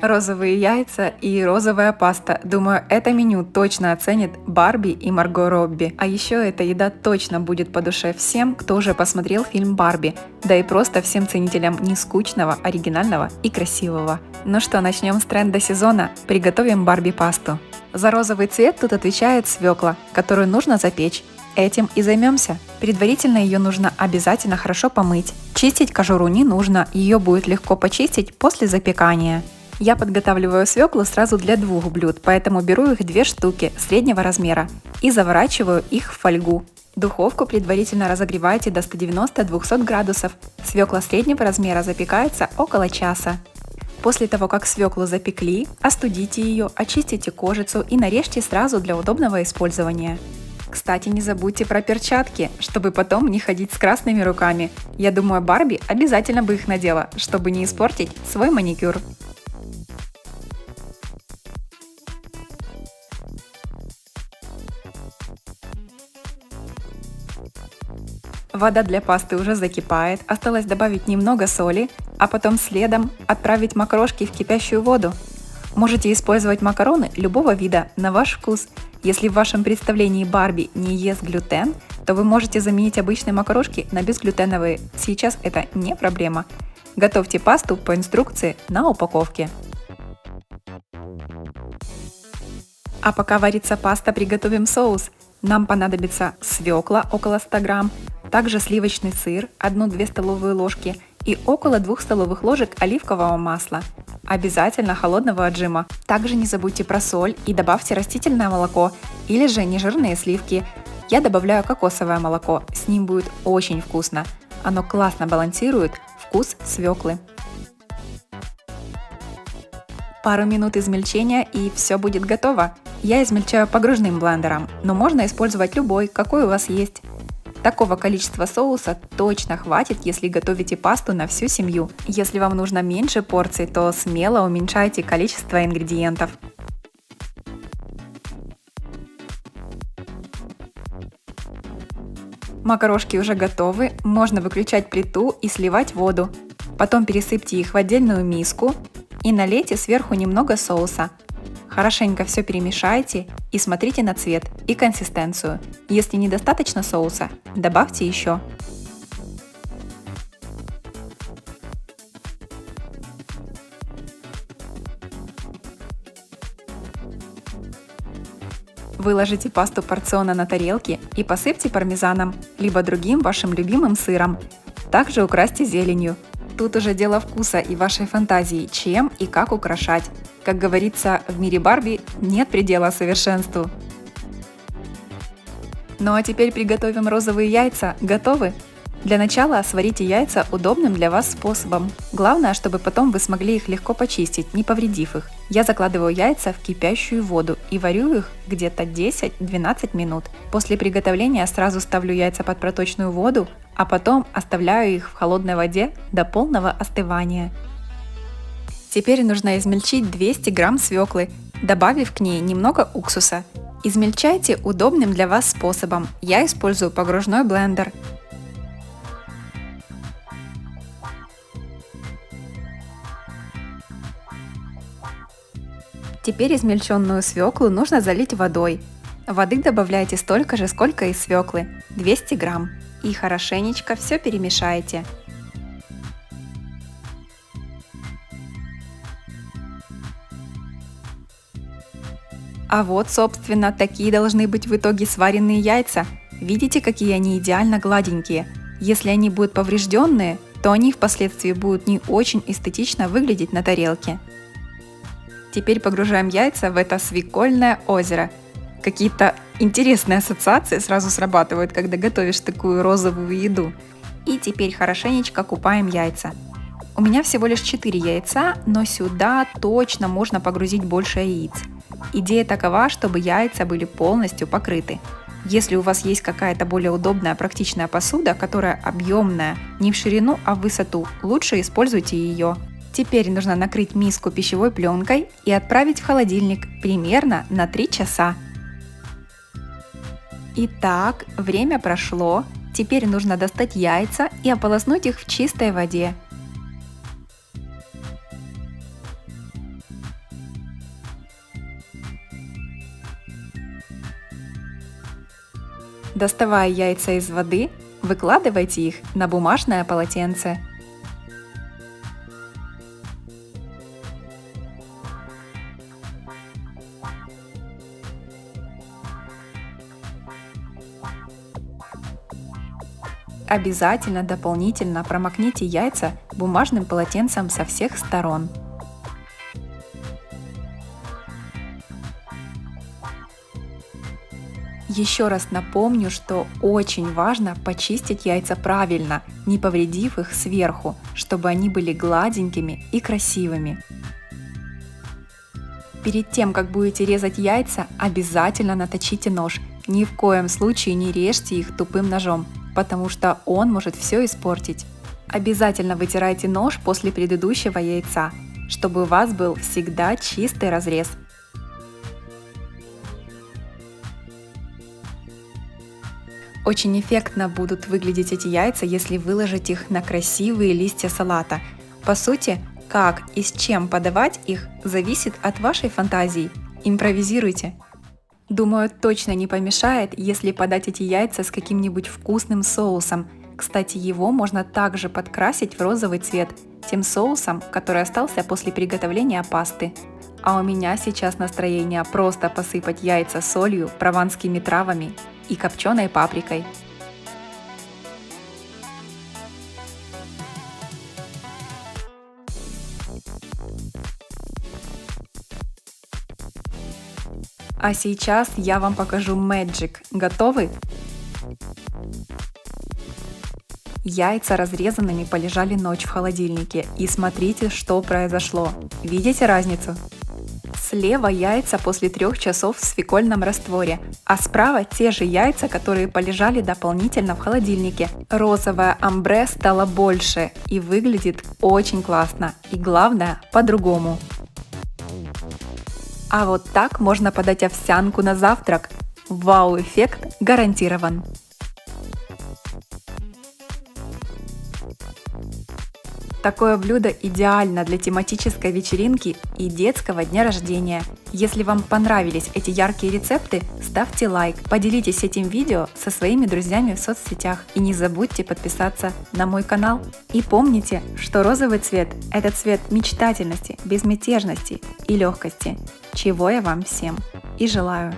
Розовые яйца и розовая паста. Думаю, это меню точно оценит Барби и Марго Робби. А еще эта еда точно будет по душе всем, кто уже посмотрел фильм Барби, да и просто всем ценителям нескучного, оригинального и красивого. Ну что, начнем с тренда сезона. Приготовим Барби пасту. За розовый цвет тут отвечает свекла, которую нужно запечь. Этим и займемся. Предварительно ее нужно обязательно хорошо помыть. Чистить кожуру не нужно, ее будет легко почистить после запекания. Я подготавливаю свеклу сразу для 2 блюд, поэтому беру их 2 штуки среднего размера и заворачиваю их в фольгу. Духовку предварительно разогревайте до 190-200 градусов. Свекла среднего размера запекается около часа. После того, как свеклу запекли, остудите ее, очистите кожицу и нарежьте сразу для удобного использования. Кстати, не забудьте про перчатки, чтобы потом не ходить с красными руками. Я думаю, Барби обязательно бы их надела, чтобы не испортить свой маникюр. Вода для пасты уже закипает, осталось добавить немного соли, а потом следом отправить макарошки в кипящую воду. Можете использовать макароны любого вида, на ваш вкус. Если в вашем представлении Барби не ест глютен, то вы можете заменить обычные макарошки на безглютеновые. Сейчас это не проблема. Готовьте пасту по инструкции на упаковке. А пока варится паста, приготовим соус. Нам понадобится свекла около 100 грамм, также сливочный сыр 1-2 столовые ложки и около 2 столовых ложек оливкового масла. Обязательно холодного отжима. Также не забудьте про соль и добавьте растительное молоко или же нежирные сливки. Я добавляю кокосовое молоко, с ним будет очень вкусно. Оно классно балансирует вкус свеклы. Пару минут измельчения и все будет готово. Я измельчаю погружным блендером, но можно использовать любой, какой у вас есть. Такого количества соуса точно хватит, если готовите пасту на всю семью. Если вам нужно меньше порций, то смело уменьшайте количество ингредиентов. Макарошки уже готовы, можно выключать плиту и сливать воду. Потом пересыпьте их в отдельную миску и налейте сверху немного соуса. Хорошенько все перемешайте и смотрите на цвет и консистенцию. Если недостаточно соуса, добавьте еще. Выложите пасту порционно на тарелки и посыпьте пармезаном, либо другим вашим любимым сыром. Также украсьте зеленью. Тут уже дело вкуса и вашей фантазии, чем и как украшать. Как говорится, в мире Барби нет предела совершенству. Ну а теперь приготовим розовые яйца. Готовы? Для начала сварите яйца удобным для вас способом. Главное, чтобы потом вы смогли их легко почистить, не повредив их. Я закладываю яйца в кипящую воду и варю их где-то 10-12 минут. После приготовления сразу ставлю яйца под проточную воду, а потом оставляю их в холодной воде до полного остывания. Теперь нужно измельчить 200 грамм свеклы, добавив к ней немного уксуса. Измельчайте удобным для вас способом. Я использую погружной блендер. Теперь измельченную свеклу нужно залить водой. Воды добавляйте столько же, сколько и свеклы, 200 грамм. И хорошенечко все перемешайте. А вот, собственно, такие должны быть в итоге сваренные яйца. Видите, какие они идеально гладенькие? Если они будут поврежденные, то они впоследствии будут не очень эстетично выглядеть на тарелке. Теперь погружаем яйца в это свекольное озеро. Какие-то интересные ассоциации сразу срабатывают, когда готовишь такую розовую еду. И теперь хорошенечко купаем яйца. У меня всего лишь 4 яйца, но сюда точно можно погрузить больше яиц. Идея такова, чтобы яйца были полностью покрыты. Если у вас есть какая-то более удобная практичная посуда, которая объемная, не в ширину, а в высоту, лучше используйте ее. Теперь нужно накрыть миску пищевой пленкой и отправить в холодильник примерно на 3 часа. Итак, время прошло. Теперь нужно достать яйца и ополоснуть их в чистой воде. Доставая яйца из воды, выкладывайте их на бумажное полотенце. Обязательно дополнительно промокните яйца бумажным полотенцем со всех сторон. Еще раз напомню, что очень важно почистить яйца правильно, не повредив их сверху, чтобы они были гладенькими и красивыми. Перед тем, как будете резать яйца, обязательно наточите нож. Ни в коем случае не режьте их тупым ножом, потому что он может все испортить. Обязательно вытирайте нож после предыдущего яйца, чтобы у вас был всегда чистый разрез. Очень эффектно будут выглядеть эти яйца, если выложить их на красивые листья салата. По сути, как и с чем подавать их, зависит от вашей фантазии. Импровизируйте. Думаю, точно не помешает, если подать эти яйца с каким-нибудь вкусным соусом. Кстати, его можно также подкрасить в розовый цвет, тем соусом, который остался после приготовления пасты. А у меня сейчас настроение просто посыпать яйца солью, прованскими травами и копченой паприкой. А сейчас я вам покажу Magic. Готовы? Яйца разрезанными полежали ночь в холодильнике. И смотрите, что произошло. Видите разницу? Слева яйца после 3 часов в свекольном растворе, а справа те же яйца, которые полежали дополнительно в холодильнике. Розовое амбре стало больше и выглядит очень классно. И главное, по-другому. А вот так можно подать овсянку на завтрак. Вау-эффект гарантирован! Такое блюдо идеально для тематической вечеринки и детского дня рождения. Если вам понравились эти яркие рецепты, ставьте лайк, поделитесь этим видео со своими друзьями в соцсетях и не забудьте подписаться на мой канал. И помните, что розовый цвет – это цвет мечтательности, безмятежности и легкости, чего я вам всем и желаю.